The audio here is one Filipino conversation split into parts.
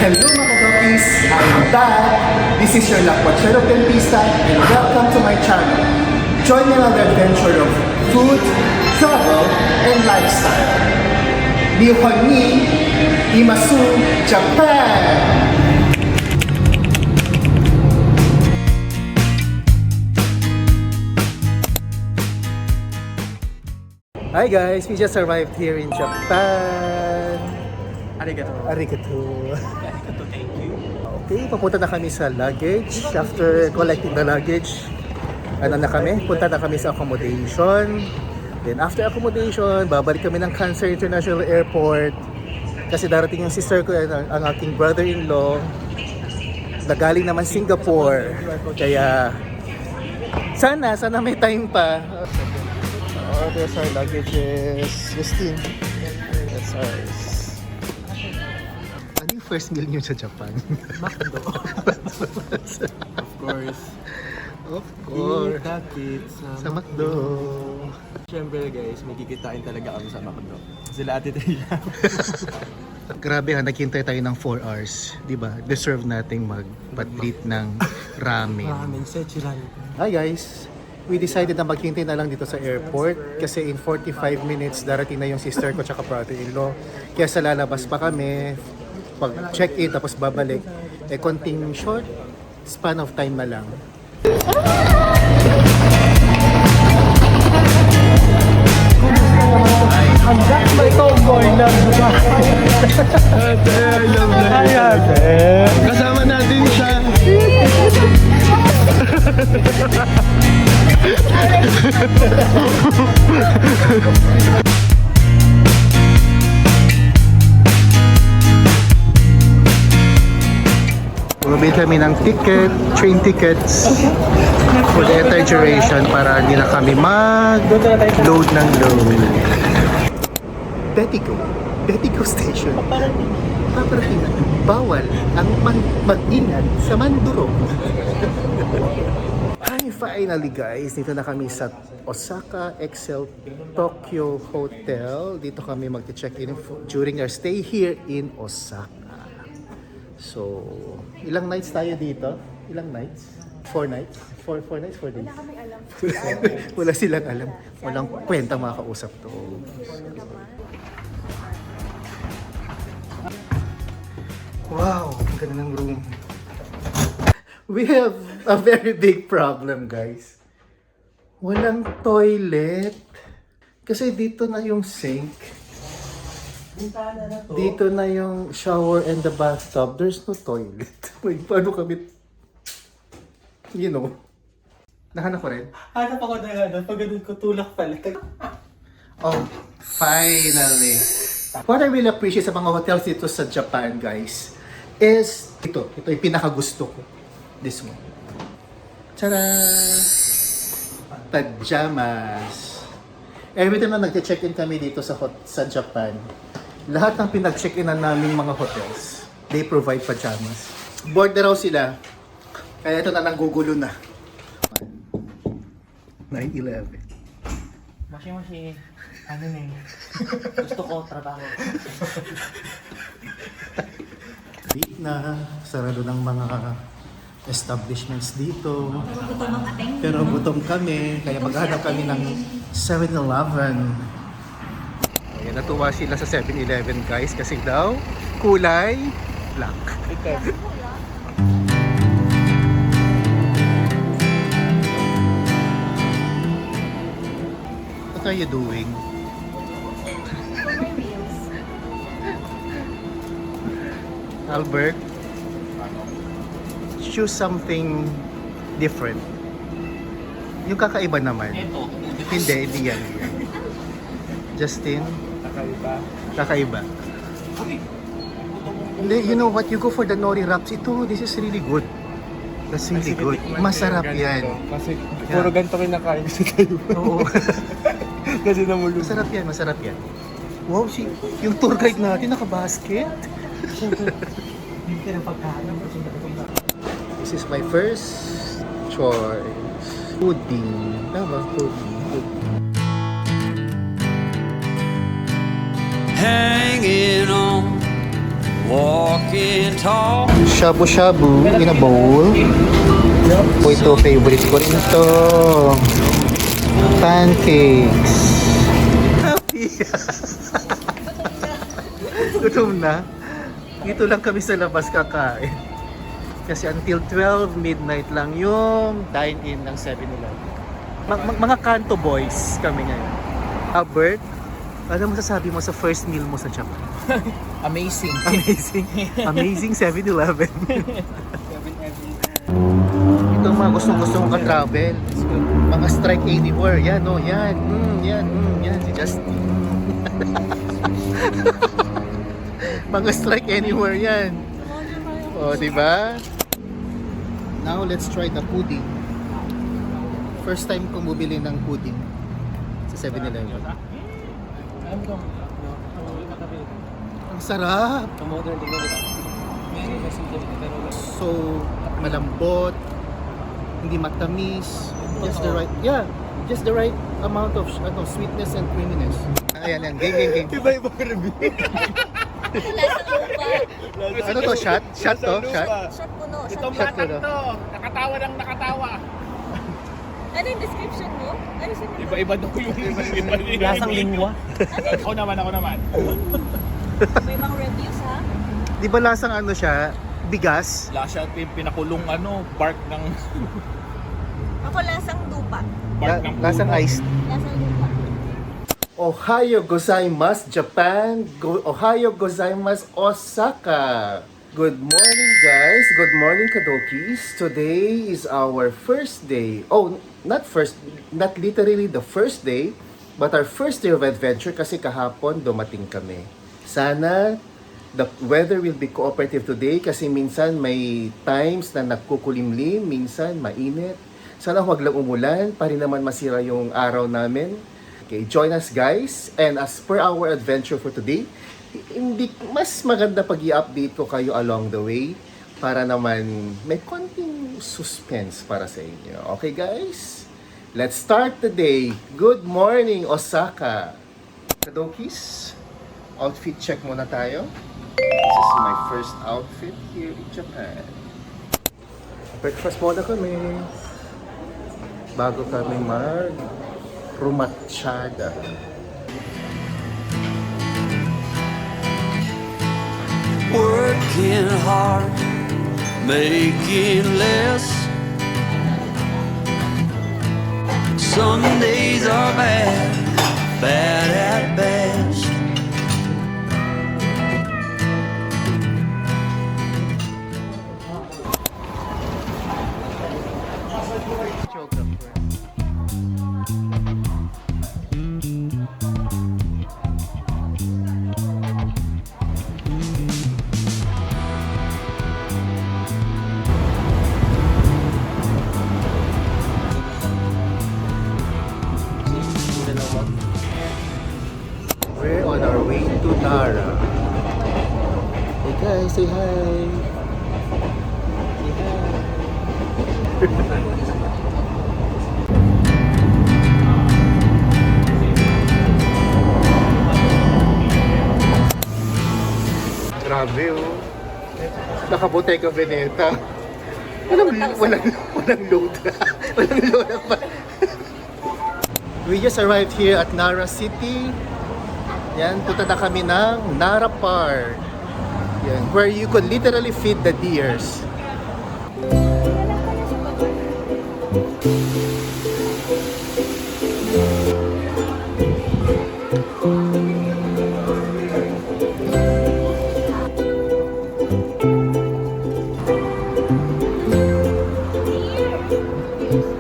Hello mga kadokis! I'm back! This is your Lakwatsero Dentista and welcome to my channel. Join me on the adventure of food, travel, and lifestyle. Nihon ni Imasu, Japan! Hi guys! We just arrived here in Japan. Arigato. Arigato. Arigato, thank you. Okay, papunta na kami sa luggage. After collecting the luggage, ano na kami? Punta na kami sa accommodation. Then after accommodation, babalik kami ng Cancer International Airport. Kasi darating yung sister ko, ang aking brother-in-law, na galing naman Singapore. Kaya sana may time pa. Oh, there's our luggages. Justine, that's ours. Ano yung first meal niyo sa Japan? McDo. Of course. Of course. Eat that pizza. Sa McDo. Siyempre guys, may kikitain talaga kami sa McDo. Sila Ate Tria. Grabe ha, naghintay tayo ng 4 hours. Diba? Deserve nating magpa-treat ng ramen. Ramen, sechiran. Hi guys! We decided na maghintay na lang dito sa airport kasi in 45 minutes darating na yung sister ko tsaka brother-in-law. Kaya sa lalabas pa kami, pag check-in tapos babalik, konting short span of time na lang. Hanggang may tomboy na Kasama natin siya. Bumili kami ng ticket, train tickets for the entire duration para hindi na kami mag-load ng load. Betigo Station. Paparating. Bawal ang mag-ingat sa Mandurong. Ay, finally guys, dito na kami sa Osaka Excel Tokyo Hotel. Dito kami mag-check-in during our stay here in Osaka. So, ilang nights tayo dito? Ilang nights? 4 nights? 4 nights? 4 days? Wala kami alam. Wala silang alam. Walang kwenta makakausap to. Wow, ang ganda ng room. We have a very big problem, guys. Walang toilet. Kasi dito na yung sink. Dito na yung shower and the bathtub. There's no toilet. Wait, paano kami... You know. Nahanap ko rin. Hanap ako na ano, pag ganun ko tulak pala. Oh, finally. What I really appreciate sa mga hotels dito sa Japan, guys, is ito yung pinakagusto ko. This one. Tara! Pajamas. Every time na nag-check-in kami dito sa Japan, lahat ng pinag-check-inan naming mga hotels, they provide pajamas. Bored na raw sila. Kaya ito na nanggugulo na. 9/11. Mashi, ano na gusto ko trabaho. Late na, sarado ng mga establishments dito. Pero gutom kami, kaya maghanap kami ng 7-Eleven. Ayan, natuwa sila sa 7-Eleven guys kasi daw kulay black. What are you doing? Albert, choose something different. Yung kakaiba naman. Ito. Hindi yan. Justin, kakaiba. Hindi, you know what? You go for the nori wraps. This is really good. That's really good. Masarap yan. Kasi puro ganito kinakain sa tayo. Oo. Kasi namulog. Masarap yan. Wow, yung tour guide natin naka-basket. This is my first choice. Pudding. Tama, pudding. Hanging on Walking tall. Shabu-shabu in a bowl. Po ito, favorite ko rin ito. Pancakes. Happy. Gutom na. Dito lang kami sa labas kakain. Kasi until 12 midnight lang yung dine-in ng 7-Eleven. Mga kanto boys kami ngayon. Albert, ano masasabi mo sa first meal mo sa Japan? Amazing. Amazing 7-Eleven. Ito mga gustong-gusto kong ka-travel. Mga strike anywhere. Yan, oh, yan. Yan. Si Justin. Mga strike anywhere yan. O, diba? Now, let's try the pudding. First time kong bumili ng pudding sa 7-Eleven. Ang sarap! So, malambot, hindi matamis, just the right amount of sweetness and creaminess. Ayan, game. Iba-iba review. Ano to, shot? Shot to? Shot? Shot puno. Shot puno. Nakatawa ng nakatawa. Ano yung description mo? Ano yung Iba-iba daw yung Lasang lingwa. Ako naman. May mga reviews ha? Di ba lasang ano siya? Bigas? Lasa yung pinakulong bark ng Ako lasang dupa. Lasang puno. iced. Lasang dupa. Ohayo gozaimasu, Japan. Ohayo gozaimasu, Osaka. Good morning, guys. Good morning, Kadokis. Today is our first day. Oh, not literally the first day, but our first day of adventure kasi kahapon dumating kami. Sana the weather will be cooperative today kasi minsan may times na nagkukulimlim, minsan mainit. Sana huwag lang umulan para naman masira yung araw namin. Okay, join us guys. And as per our adventure for today, hindi mas maganda pag i-update ko kayo along the way para naman may konting suspense para sa inyo. Okay guys? Let's start the day. Good morning, Osaka. Kadokis, outfit check muna tayo. This is my first outfit here in Japan. Breakfast muna kami. Bago kami rumatsyada. Working hard, making less. Some days are bad at best. We're on our way to Nara. Hey guys, say hi. Say hi. Grabe oh. Nakabotega Veneta. Walang load. Walang load pa. We just arrived here at Nara City. Yan, punta na kami ng Nara Park. Yan, where you could literally feed the deers.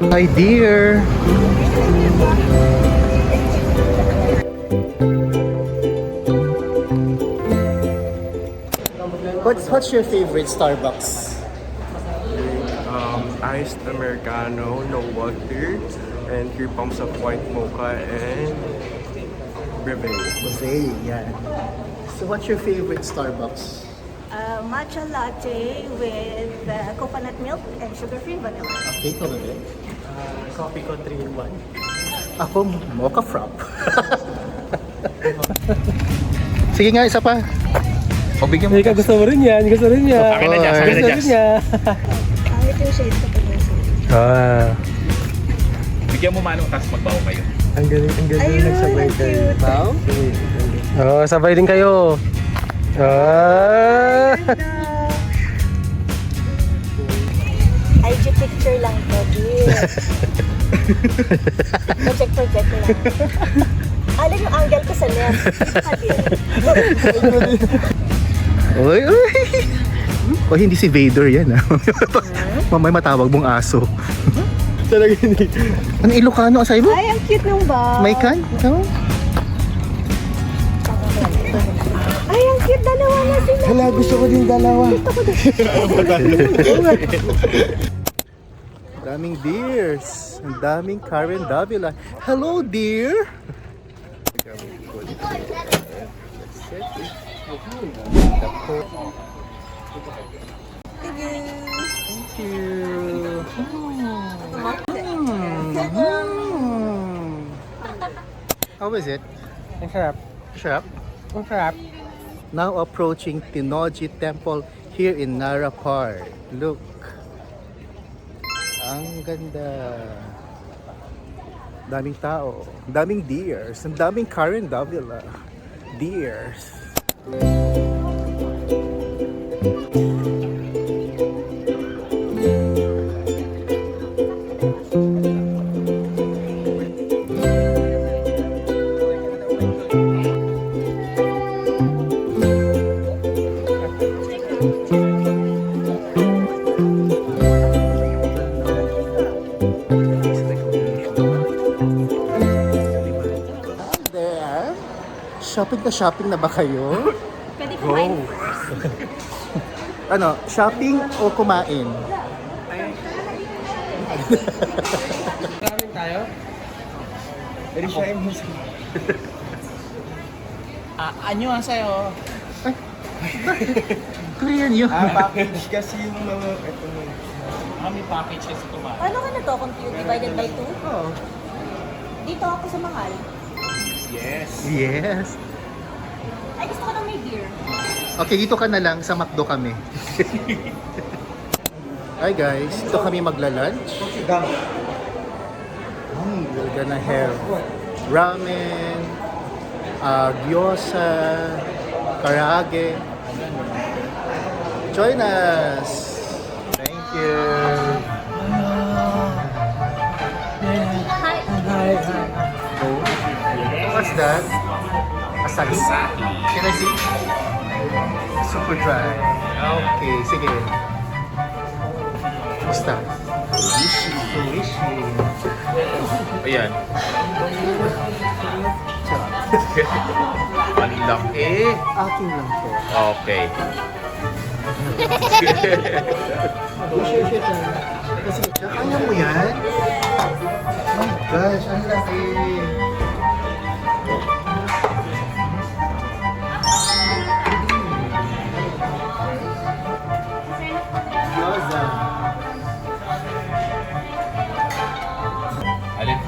Hi dear. What's your favorite Starbucks? Iced Americano, no water, and 3 pumps of white mocha and brevet. Buffet, yeah. So what's your favorite Starbucks? Matcha latte with coconut milk and sugar-free vanilla. Okay, ikaw ba? Coffee ko 3-in-1. Ako, mocha frap. Sige nga, isa pa. O, bigyan mo. Ika, gusto mo rin yan. Gusto rin niya. Akin na, Jazz. Akin na, Gusto rin Jazz. niya. Kahit yung shade ko pa Ah. Bigyan mo manong, tapos magbaho kayo. Ang galing Ayun, nagsabay ang kayo. cute. Wow. Oo, sabay din kayo. Ah. IG picture lang to, dear. Project lang. Alam yung angle ko sa left. Uy, uy. O hindi si Vader yan ah. Mamay matawag mong aso. Talaga hindi. Ano Ilocano asay mo? Ay, ang cute ng bag. May kan? Ikaw? Ay, ang cute. Dalawa na sila. Hala, gusto ko din dalawa. Daming deers. Ang daming Karen Davila. Hello, dear! Thank you. How is it? Ang sarap. Sarap? Ang sarap. Now approaching Tinoji Temple here in Nara Park. Look. Ang ganda. Daming tao. Daming deers. Ang daming Karen Davila. Deers. There. Shopping na ba kayo? Pwede kumain. Ano, shopping o kumain? Maraming tayo? Anyo ang sa'yo. Korean yun. Package kasi yung mga... May package kasi kumain. Paano ka na to? Compute divided by 2? Oh. Dito ako sa mahal. Yes. Yes. Ay, gusto ko ng may beer. Okay, dito ka na lang. Sa McDo kami. Hi guys, dito kami magla-lunch. We're gonna have ramen, gyoza, karaage. Join us! Thank you! What's that? Asahi? Can I see? Super dry. Okay, sige. Basta. Wishy. Ayan. Ang laki. Akin lang po. Okay. Share tayo. Kasi, kaya mo yan? Oh my gosh, ang laki. Gyoza. Alin?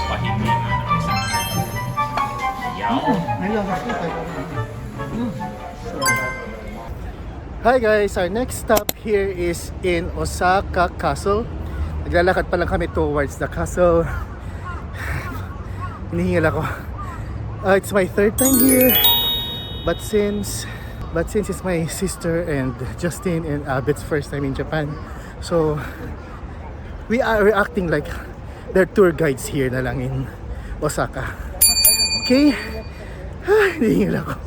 Pahindi na ng isa. Yaw. Hi guys, our next stop here is in Osaka Castle. Naglalakad pa lang kami towards the castle. Hinihingal ako. It's my third time here, but since it's my sister and Justin and Abed's first time in Japan, so we are reacting like they're tour guides here na lang in Osaka. Okay? Hinihingal ako.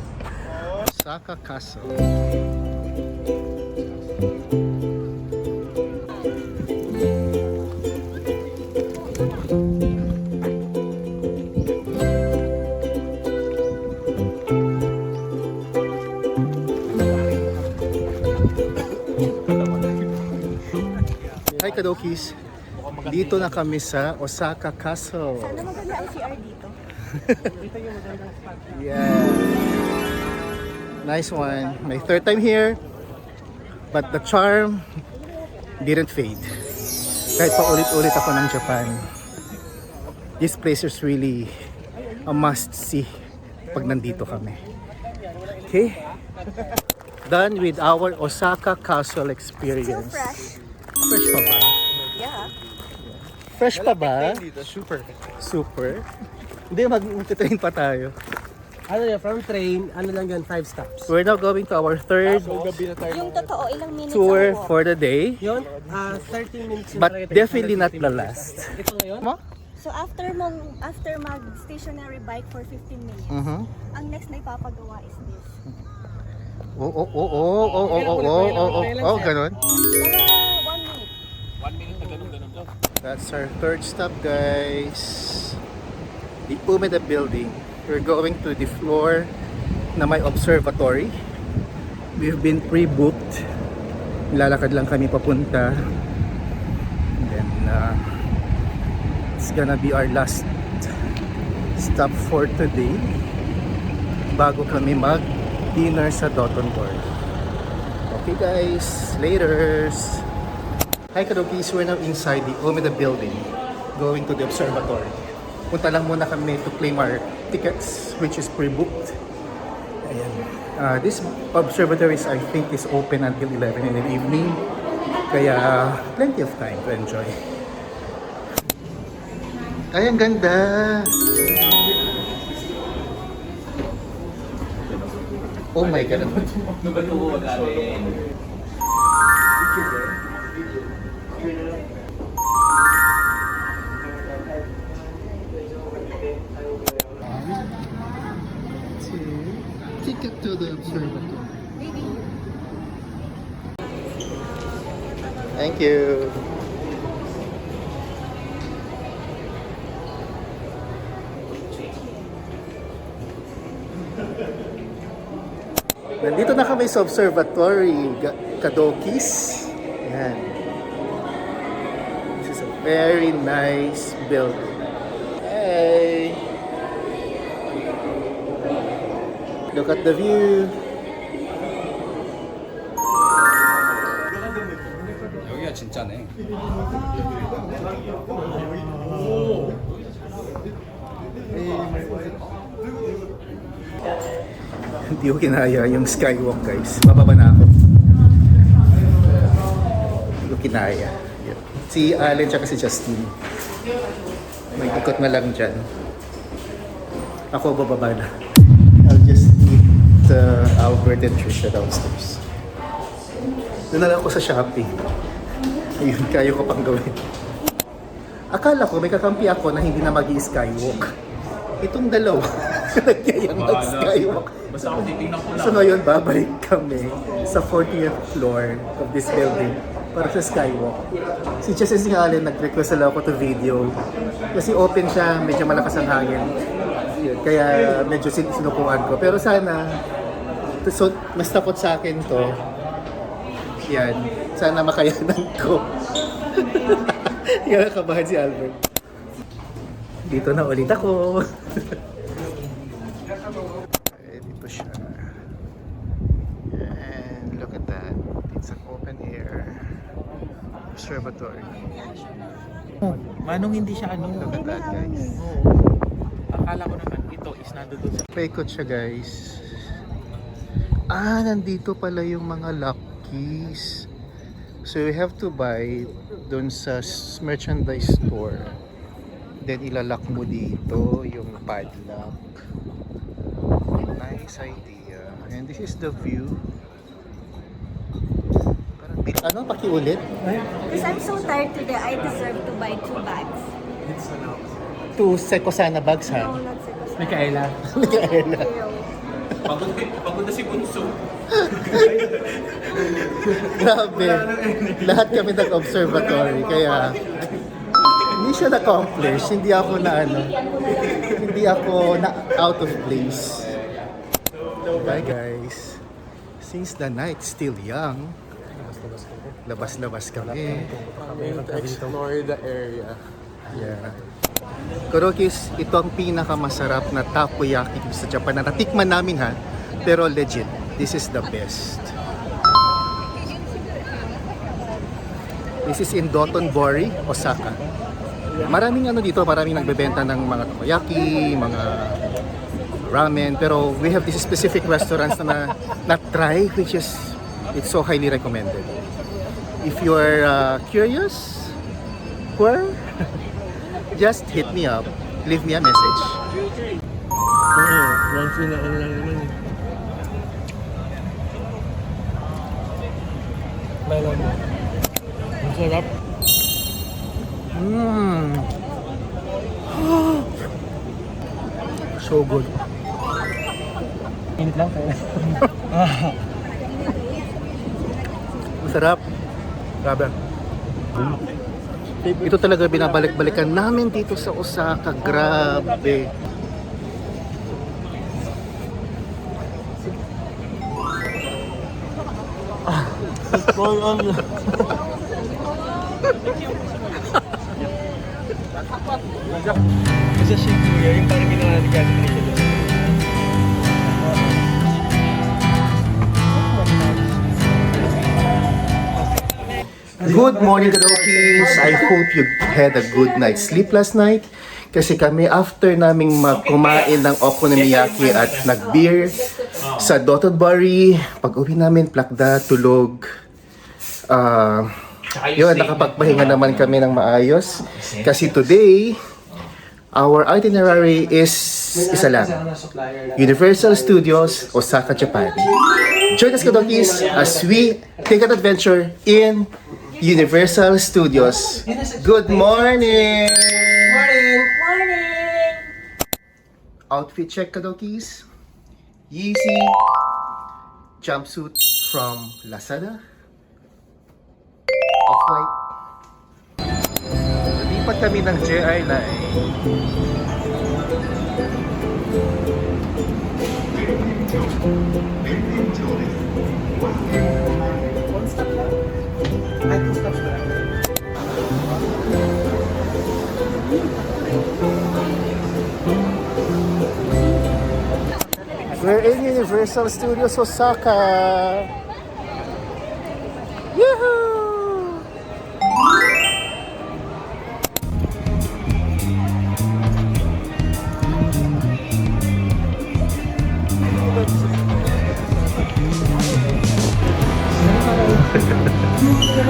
Osaka Castle. Hi Kadokis! Dito na kami sa Osaka Castle. Sana maganda ang CR dito. Yeah. Nice one. My third time here, but the charm didn't fade. Kahit pa ulit-ulit ako ng Japan. This place is really a must see pag nandito kami. Okay? Done with our Osaka Castle Still experience. fresh. Fresh pa ba? Yeah. Fresh pa ba? Super. Super. Hindi, mag-train pa tayo. Ano yan, from train, ano lang yan, 5 stops. We're now going to our third Yung totoo, ilang minutes tour ang walk? for the day. Yun, 30 minutes. yung But talaga tayo. definitely not the last. Ito ngayon? Mo? So after mag stationary bike for 15 minutes, ang next na ipapagawa is this. Ganon. Mga 1 minute. 1 minute na ganun lang. That's our third stop, guys. The Umeda building. We're going to the floor na may observatory. We've been pre-booked. Lalakad lang kami papunta. And then, it's gonna be our last stop for today bago kami mag-dinner sa Dotonbori. Okay guys, laters! Hi Kadokis, we're now inside the Umeda building going to the observatory. Punta lang muna kami to claim our tickets which is pre-booked. Ayan. This observatory I think is open until 11 in the evening. Kaya plenty of time to enjoy. Ay, ang ganda! Oh my God! Ticket to the observatory. Thank you. Nandito na kami sa observatory, Kadokis. Yan. This is a very nice building. Hey! Look at the view. 여기가 진짜네. Hindi ko kinaya yung skywalk, guys. Bababa na ako. Hindi ko kinaya. Yan. Si Allen tsaka si Justine. May ikot na lang dyan. Ako bababa na. I'll just meet Albert and Trisha downstairs. Doon na lang ako sa Shopee. Ayun, kaya ko pang gawin. Akala ko may kakampi ako na hindi na mag-i-skywalk. Itong dalawa, nagyayang mag-skywalk. Basta ako titignan ko lang. So ngayon, babalik kami sa 40th floor of this building para sa skywalk. Si Chess and si Allen nag-request sila ako to video. Kasi open siya, medyo malakas ang hangin. Yun, kaya medyo sinukuhan ko. Pero sana, so, mas takot sa akin to. Yan, sana makayanan ko. Kaya kabahan si Albert. Dito na ulit ako. Dito siya. And look at that. It's an open air observatory. Manong hindi siya ano. Look at that, guys. Akala ko naman ito is nandun sa... Paikot siya, guys. Ah, nandito pala yung mga lock keys. So you have to buy dun sa merchandise store. Then ilalak mo dito yung padlock. Nice idea. And this is the view. Parang ano, pakiulit? Because I'm so tired today, I deserve to buy 2 bags. To Sekosana bags, ha? No, not Sekosan. Mikaela. Mikaela. Pagod na si Bunso. Grabe. Lahat kami nag-observatory. Kaya hindi siya na-accomplish. Hindi ako na hindi ako na out of place. Bye guys. Since the night still young, labas-labas kami. Explore the area. Yeah. Kurokis, ito ang pinakamasarap na takoyaki sa Japan na natikman namin, ha. Pero legit, this is the best. This is in Dotonbori, Osaka. Maraming ano dito, maraming nagbebenta ng mga takoyaki, mga ramen. Pero we have these specific restaurants na not try, which is, it's so highly recommended. If you are curious, where? Just hit me up. Leave me a message. Once in a ano lang naman eh. Melon. Ang sarap. So good. Init lang kaya. Masarap. Grabe. Ito talaga binabalik-balikan namin dito sa Osaka. Grabe. Kasi Shibuya, yung parang ginawa ni Catherine dito. Good morning, Kadokis! I hope you had a good night's sleep last night. Kasi kami, after naming kumain ng okonomiyaki at nag-beer sa Dotonbori, pag-uwi namin, plakda, tulog. Yun, nakapagpahinga naman kami ng maayos. Kasi today, our itinerary is isa lang. Universal Studios, Osaka, Japan. Join us, Kadokis, as we take an adventure in Universal Studios. Good morning! Morning! Outfit check, Kadokis. Yeezy jumpsuit from Lazada. Off-white. Lipat kami ng JI Line. One stop lang? Ay, two stops ba? We're in Universal Studios Osaka. Yahoo!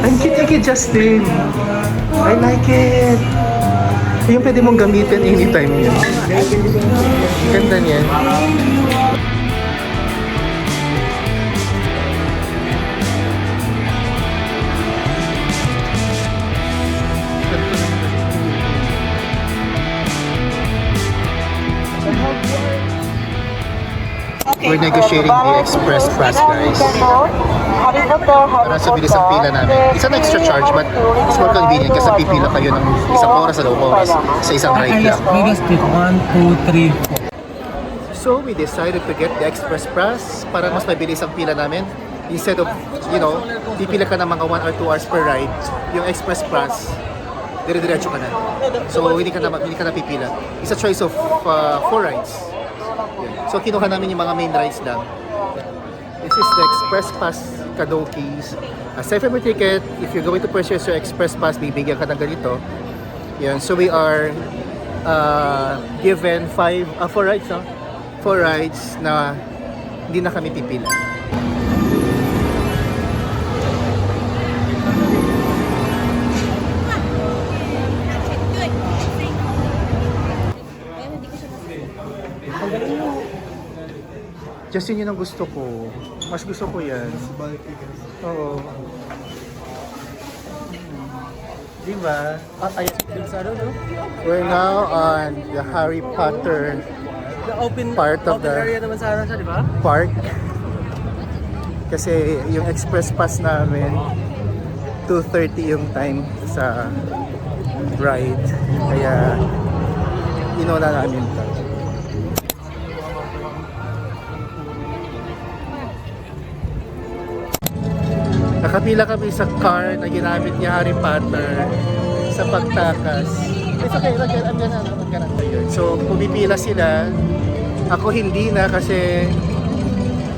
Ang cute, Justin. I like it. Yung pwede mong gamitin anytime yun. Ganda niyan. We're negotiating the express pass, guys. Para sa bilis ang pila namin. It's an extra charge, but it's more convenient kasi pipila kayo ng isang oras sa dalawang oras sa isang ride lang. Biggest pick. 1, 2, 3, 4. So we decided to get the express pass para mas mabilis ang pila namin. Instead of, pipila ka ng mga 1 or 2 hours per ride, yung express pass, dire-diretso ka na. So hindi ka na pipila. It's a choice of 4 rides. So kinuha namin yung mga main rides lang. This is the Express Pass Kadokis. Aside from your ticket, if you're going to purchase your Express Pass, bibigyan ka ng ganito. Yan. So we are given 4 rides, no? 4 rides na hindi na kami pipila. Justin, yun ang gusto ko. Mas gusto ko yan. Oo. Diba? We're now on the Harry Potter The open part of the area naman sa di ba? park. Kasi yung express pass namin 2:30 yung time sa ride. Kaya inuna namin ito. Nakapila kami sa car na ginamit ni Harry Potter sa pagtakas. It's okay, I'm gonna yun. So, pumipila sila. Ako hindi na kasi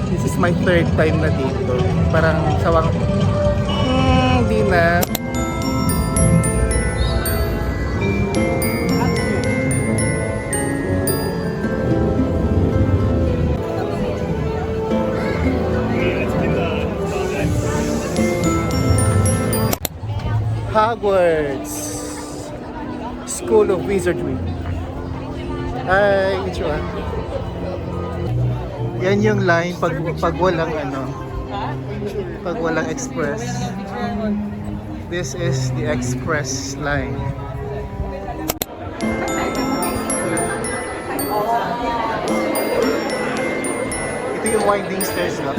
this is my 3rd time na dito. Parang sawang, hindi na. Hogwarts School of Wizardry. Hi, Ichua. Yan yung line pag walang pag walang express. This is the express line. Ito yung winding stairs na.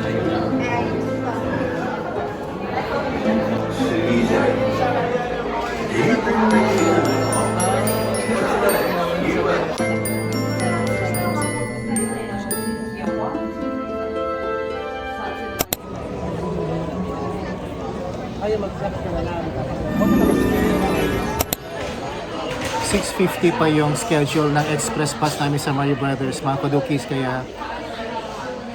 Ayaw mag-set na lang. 6:50 pa yung schedule ng express pass namin sa Mario Brothers, mga kadukis, kaya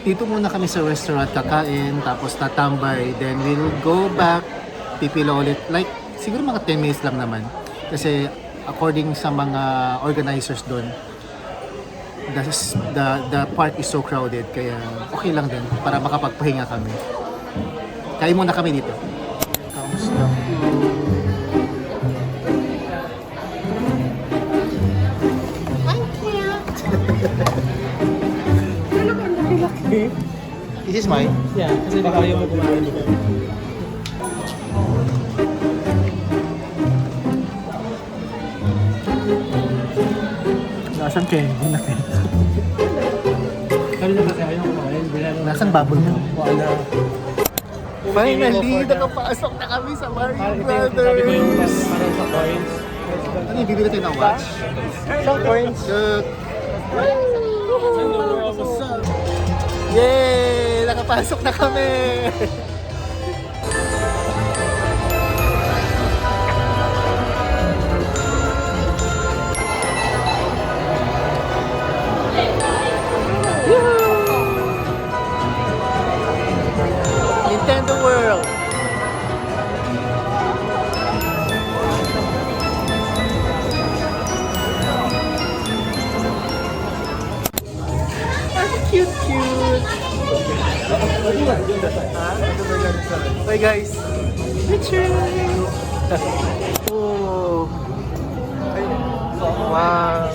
dito muna kami sa restaurant kakain, tapos tatambay, then we'll go back, pipila ulit, like siguro mga 10 minutes lang naman, kasi according sa mga organizers doon, the park is so crowded, kaya okay lang din para makapagpahinga kami. Kain muna kami dito. Kamusta? This is mine. Yeah, kasi baka ayaw mo kumain dito. Nasaan candy na candy? Kanina kasi ayaw kumain. Nasaan bubble gum? O ano. Finally, nakapasok na kami sa Mario Sabi ko yung Brothers! parang sa coins. Ano yung bibili tayo ng watch? Some coins. Yay! Nakapasok na kami! Nintendo World! Cute, cute. Hi guys. Picture. Oh. Wow.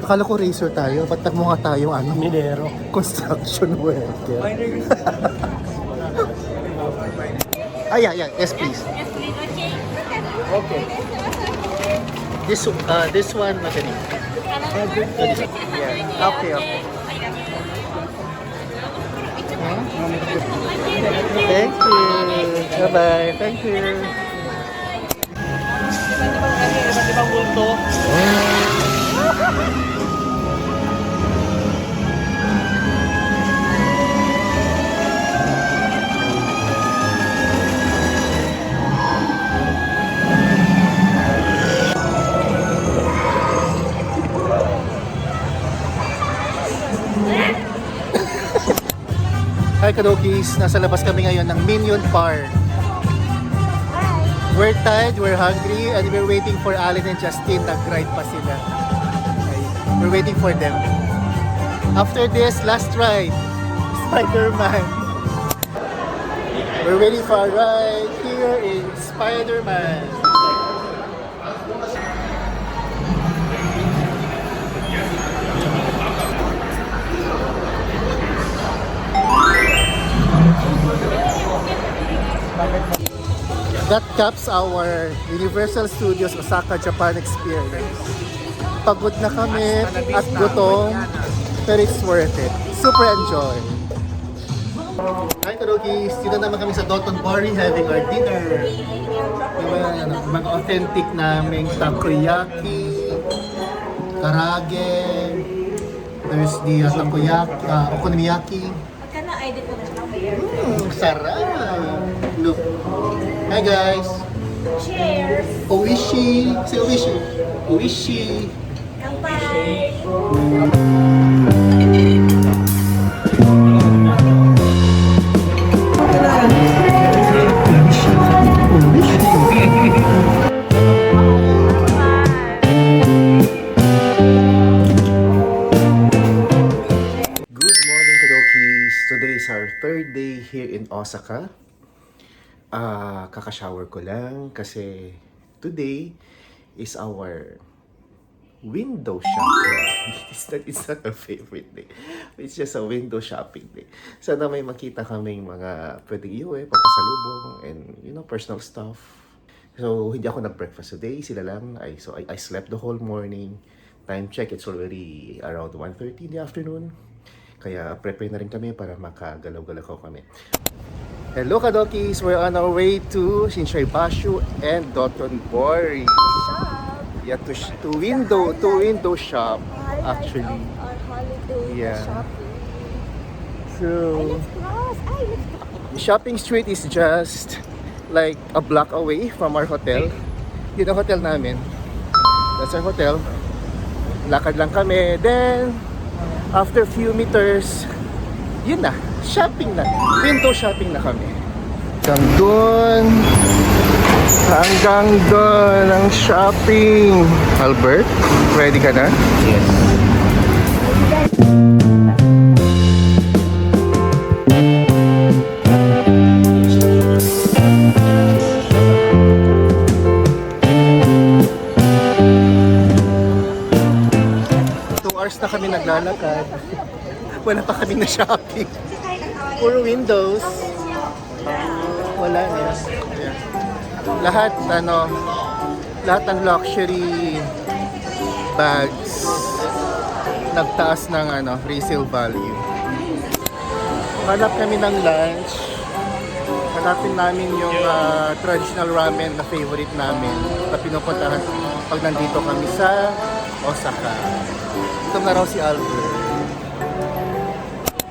Akala ko racer tayo, ba't nagmukha tayong Minero. construction worker. Yeah, yes please. Okay. This one, magaling. Yeah. Okay. Thank you. Bye-bye. Thank you. Iba't ibang bulto. Hi Kadokis, nasa labas kami ngayon ng Minion Park. We're tired, we're hungry, and we're waiting for Allen and Justin. Nag-ride pa sila. Okay. We're waiting for them. After this, last ride, Spider-Man. We're waiting for a ride here in Spider-Man. That caps our Universal Studios Osaka, Japan experience. Pagod na kami at gutom, pero it's worth it. Super enjoy! Hi Kadokis! Dito naman kami sa Doton Bari having our dinner. Mga authentic naming takoyaki, karage, there's the takoyaki, okonomiyaki. Sarap! Look. Hi guys! Cheers! Oishi! Say Oishi! Oishi! Kanpai! Good Today is our third day here in Osaka. Kaka-shower ko lang kasi today is our window shopping. It's not a favorite day. It's just a window shopping day. Sana may makita kaming mga pwedeng iuwi, papasalubong, and personal stuff. So, hindi ako nag-breakfast today. Sila lang. I slept the whole morning. Time check, it's already around 1:30 in the afternoon. Kaya prepare na rin kami para makagalaw-galaw kami. Hello Kadokis! We're on our way to Shinsei Bashu and Dotonbori. Yeah, to window shop actually. Our holiday Yeah. shopping. So, Let's cross. Let's cross. the shopping street is just like a block away from our hotel. Yun ang hotel namin. That's our hotel. Lakad lang kami. Then, after few meters, yun na. Shopping na. Window shopping na kami. Hanggang doon ang shopping. Albert, ready ka na? Yes. Na kami naglalakad. Wala pa kami na shopping. Puro windows. Wala na. Yeah. Lahat ng luxury bags nagtaas ng resale value. Hanap kami ng lunch. Hanapin namin yung traditional ramen na favorite namin na pinupuntahan pag nandito kami sa Osaka. Ito na raw si Albert.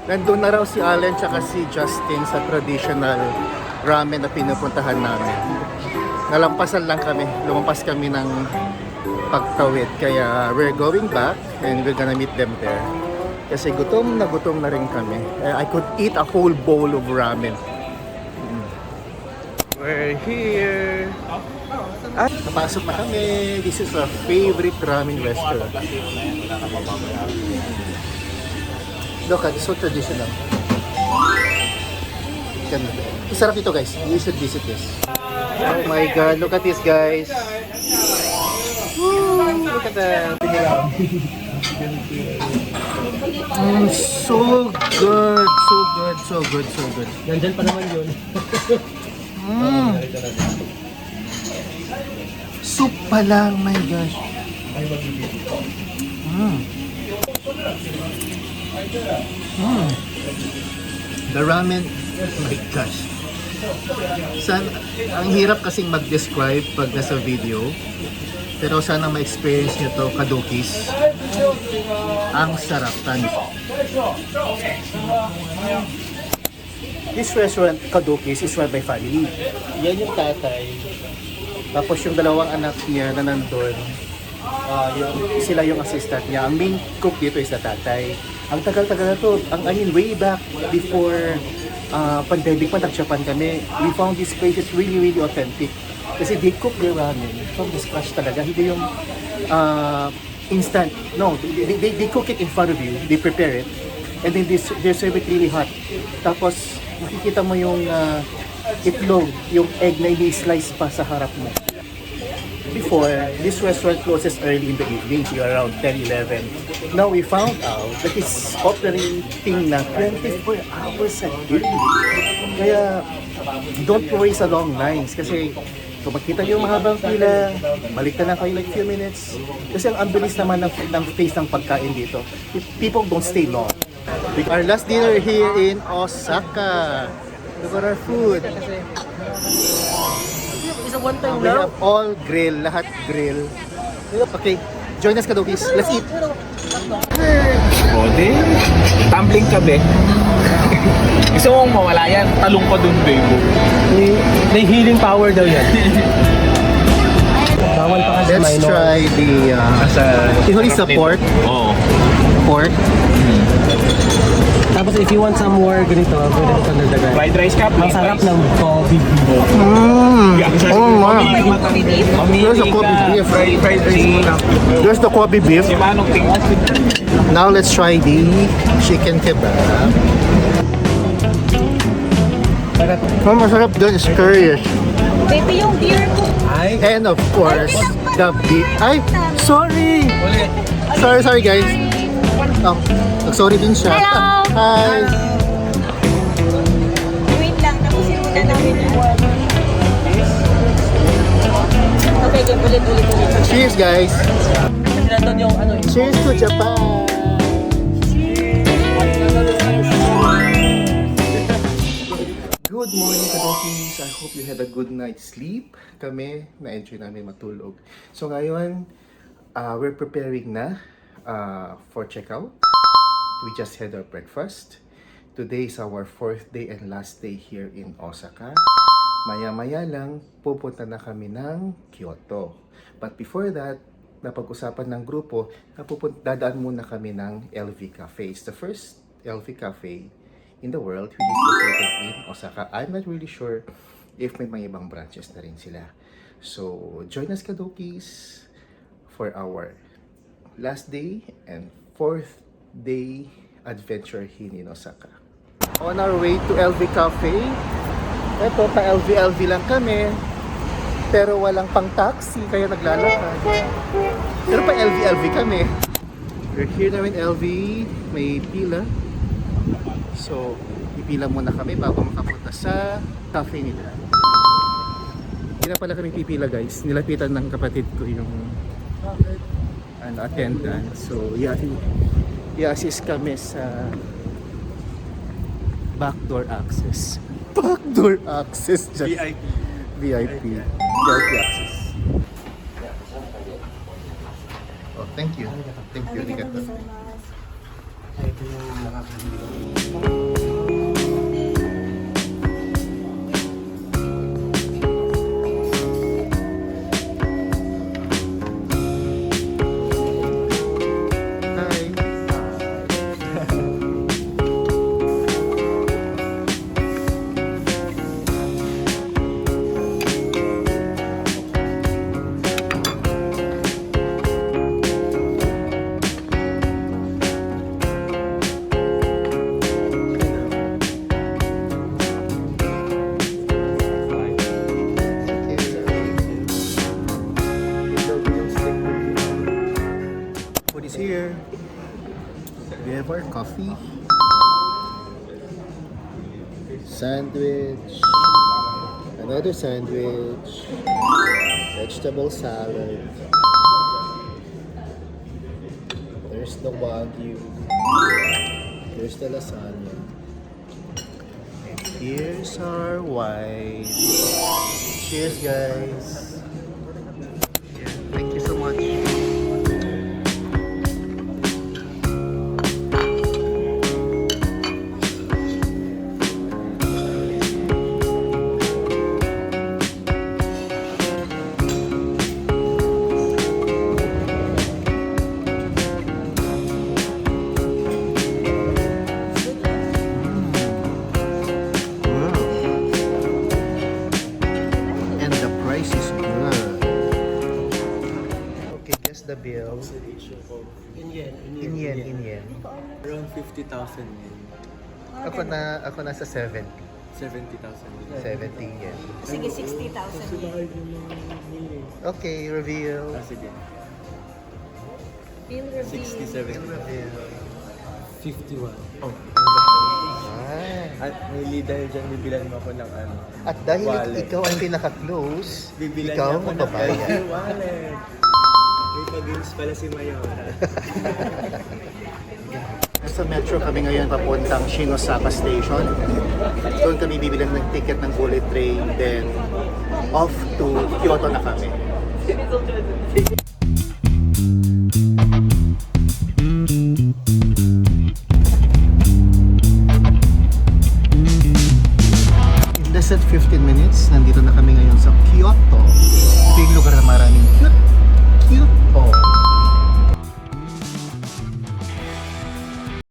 Nandun na raw si Allen tsaka si Justin sa traditional ramen na pinupuntahan namin. Nalampasan lang kami. Lumampas kami ng pagtawid. Kaya we're going back and we're gonna meet them there. Kasi gutom na rin kami. I could eat a whole bowl of ramen. We're here. At napasok na kami. This is our favorite ramen restaurant. Look at so traditional. Ganda. Sarap ito guys. You should visit this. Oh my god, look at this guys. Woo, look at that. So good. So good. Nandyan pa naman yun. Soup pa lang, my gosh. The ramen, oh my gosh. Ang hirap kasing mag-describe pag nasa video. Pero sana ma-experience nyo to, Kadokis. Ang sarap, tanis. This restaurant, Kadokis, is run by family. Yan yung tatay. Tapos yung dalawang anak niya na nandun, sila yung assistant niya. Ang main cook dito is the tatay. Ang tagal-tagal na to, way back before pandemic pa, nag-Japan kami. We found this place is really authentic. Kasi they cook their ramen from the scratch talaga. Hindi yung instant. No, they cook it in front of you. They prepare it. And then they serve it really hot. Tapos makikita mo yung itlog, yung egg na i-slice pa sa harap mo. Before, this restaurant closes early in the evening, around 10-11. Now we found out that it's operating na 24 hours a day. Kaya don't worry sa long lines kasi kung makita nyo yung mahabang pila, balik na lang kayo like few minutes. Kasi ang bilis naman ng face ng pagkain dito. People don't stay long. Our last dinner here in Osaka. Look at our food. It's a one-time We have all grill, lahat grill. Okay, join us Kadokis. Let's eat. O di, tumbling ka be. Gusto mong mawala yan, talong ka dun baby. May healing power daw yan. Bawal pa kasi Let's minor. try the what is the pork? Oo. Pork. Tapos if you want some more ganito, pwede mo pandagdagan. Fried rice ka, Ang sarap ng coffee. Oh my. There's a Kobe beef. Fried rice. There's the Kobe beef. Si Manong tingnan. Now let's try the chicken kebab. Ang masarap doon is curious. Baby, yung beer ko. And of course, the beef. Ay, sorry! Sorry guys. Oh, sorry din siya. Hello! Hi! Wait lang, tapusin muna namin yan. Okay, game. Ulit. Cheers guys! Nandun yung ano, Cheers to Japan! Good morning, Kadokis! I hope you had a good night's sleep. Kami, na-enjoy namin matulog. So ngayon, we're preparing na for checkout. We just had our breakfast. Today is our 4th day and last day here in Osaka. Maya-maya lang, pupunta na kami ng Kyoto. But before that, napag-usapan ng grupo na dadaan muna kami ng LV Cafe. It's the first LV Cafe in the world which is located in Osaka. I'm not really sure if may mga ibang branches na rin sila. So, join us Kadokis for our last day and 4th day adventure here in Osaka. On our way to LV Cafe, eto pa LV lang kami, pero walang pang taxi kaya naglalakad. Pero pa LV kami. We're here now in LV, may pila. So, pipila muna kami bago makapunta sa cafe nila. Hindi na pala kami pipila guys. Nilapitan ng kapatid ko yung attendant. So, i-assist kami sa backdoor access. Backdoor access. VIP access. Oh, thank you. Thank you. Arigato. Food is here. We have our coffee, sandwich, another sandwich, vegetable salad. There's the wagyu. Here's the lasagna. And here's our wine. Cheers, guys. Thank you so much. And the price is good. Okay, guess the bill. in yen. In yen. Around 50,000 yen. Ako nasa 70. 70,000 yen. 70 yen. Sige, 60,000 yen. Okay, reveal. Sige. Bill review. 67. Reveal. 51. Ah. At may dahil dyan, bibilan mo ako ng ano. At dahil Wallet. ikaw ang pinaka-close, Bibilan ikaw niya ang ako ng magbabayad. LV wallet. May pag-games pala si Mayora. Sa metro kami ngayon papuntang Shinosaka Station. Doon kami bibilan ng ticket ng bullet train, then off to Kyoto na kami. In less than 15 minutes, nandito na kami ngayon sa Kyoto.